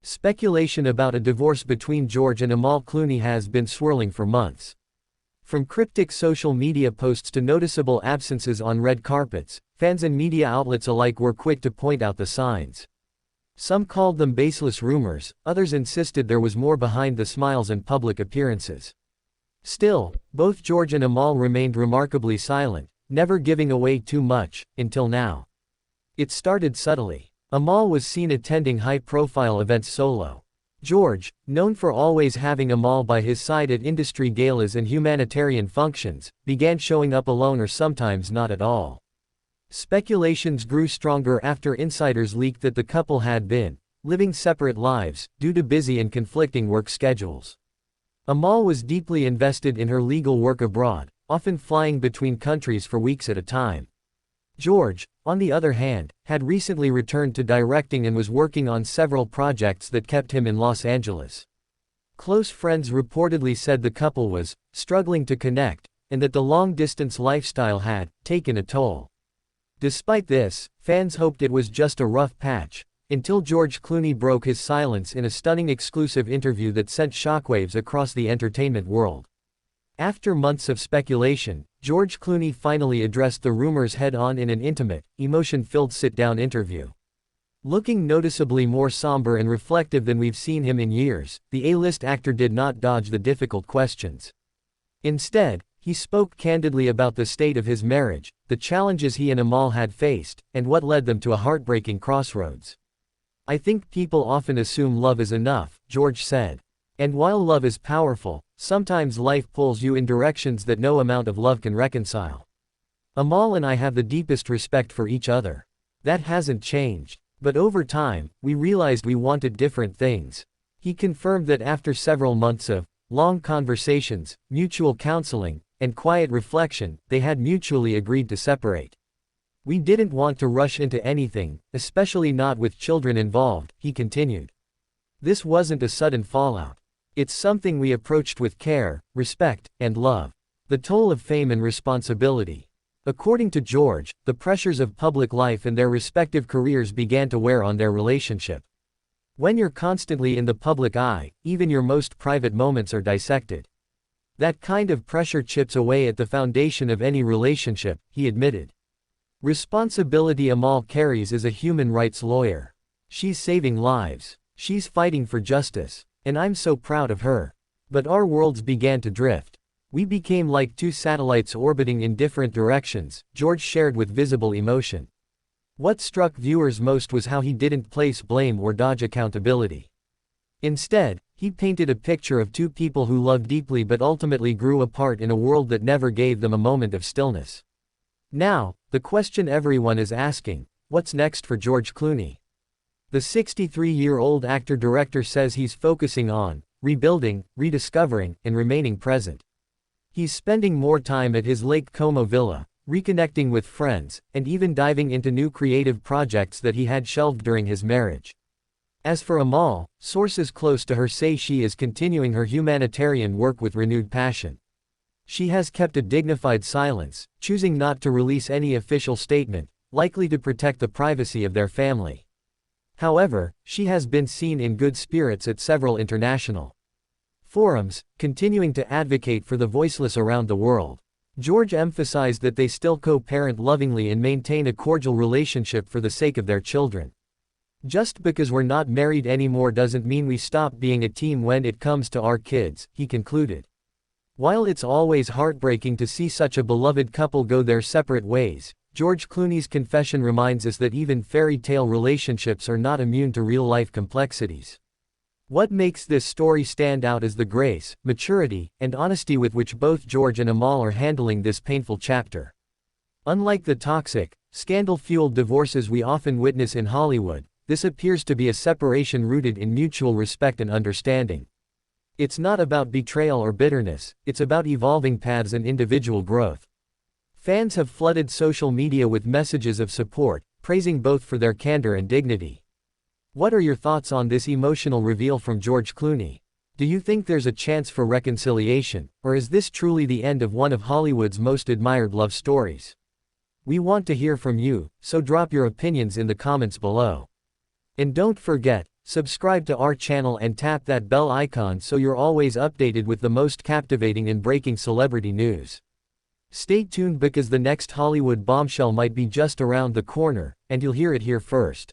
Speculation about a divorce between George and Amal Clooney has been swirling for months. From cryptic social media posts to noticeable absences on red carpets, fans and media outlets alike were quick to point out the signs. Some called them baseless rumors, others insisted there was more behind the smiles and public appearances. Still, both George and Amal remained remarkably silent, never giving away too much, until now. It started subtly. Amal was seen attending high-profile events solo. George, known for always having Amal by his side at industry galas and humanitarian functions, began showing up alone or sometimes not at all. Speculations grew stronger after insiders leaked that the couple had been living separate lives due to busy and conflicting work schedules. Amal was deeply invested in her legal work abroad, often flying between countries for weeks at a time. George, on the other hand, had recently returned to directing and was working on several projects that kept him in Los Angeles. Close friends reportedly said the couple was struggling to connect, and that the long-distance lifestyle had taken a toll. Despite this, fans hoped it was just a rough patch, until George Clooney broke his silence in a stunning exclusive interview that sent shockwaves across the entertainment world. After months of speculation, George Clooney finally addressed the rumors head-on in an intimate, emotion-filled sit-down interview. Looking noticeably more somber and reflective than we've seen him in years, the A-list actor did not dodge the difficult questions. Instead, he spoke candidly about the state of his marriage, the challenges he and Amal had faced, and what led them to a heartbreaking crossroads. "I think people often assume love is enough," George said. "And while love is powerful, sometimes life pulls you in directions that no amount of love can reconcile. Amal and I have the deepest respect for each other. That hasn't changed. But over time, we realized we wanted different things." He confirmed that after several months of long conversations, mutual counseling, and quiet reflection, they had mutually agreed to separate. "We didn't want to rush into anything, especially not with children involved," he continued. "This wasn't a sudden fallout. It's something we approached with care, respect, and love. The toll of fame and responsibility." According to George, the pressures of public life and their respective careers began to wear on their relationship. "When you're constantly in the public eye, even your most private moments are dissected. That kind of pressure chips away at the foundation of any relationship," he admitted. Responsibility Amal carries as a human rights lawyer. She's saving lives. She's fighting for justice. And I'm so proud of her. But our worlds began to drift. We became like two satellites orbiting in different directions, George shared with visible emotion. What struck viewers most was how he didn't place blame or dodge accountability. Instead, he painted a picture of two people who loved deeply but ultimately grew apart in a world that never gave them a moment of stillness. Now, the question everyone is asking, what's next for George Clooney? The 63-year-old actor-director says he's focusing on rebuilding, rediscovering, and remaining present. He's spending more time at his Lake Como villa, reconnecting with friends, and even diving into new creative projects that he had shelved during his marriage. As for Amal, sources close to her say she is continuing her humanitarian work with renewed passion. She has kept a dignified silence, choosing not to release any official statement, likely to protect the privacy of their family. However, she has been seen in good spirits at several international forums, continuing to advocate for the voiceless around the world. George emphasized that they still co-parent lovingly and maintain a cordial relationship for the sake of their children. "Just because we're not married anymore doesn't mean we stop being a team when it comes to our kids," he concluded. While it's always heartbreaking to see such a beloved couple go their separate ways, George Clooney's confession reminds us that even fairy tale relationships are not immune to real-life complexities. What makes this story stand out is the grace, maturity, and honesty with which both George and Amal are handling this painful chapter. Unlike the toxic, scandal-fueled divorces we often witness in Hollywood, this appears to be a separation rooted in mutual respect and understanding. It's not about betrayal or bitterness, it's about evolving paths and individual growth. Fans have flooded social media with messages of support, praising both for their candor and dignity. What are your thoughts on this emotional reveal from George Clooney? Do you think there's a chance for reconciliation, or is this truly the end of one of Hollywood's most admired love stories? We want to hear from you, so drop your opinions in the comments below. And don't forget, Subscribe to our channel and tap that bell icon so you're always updated with the most captivating and breaking celebrity news. Stay tuned because the next Hollywood bombshell might be just around the corner, and you'll hear it here first.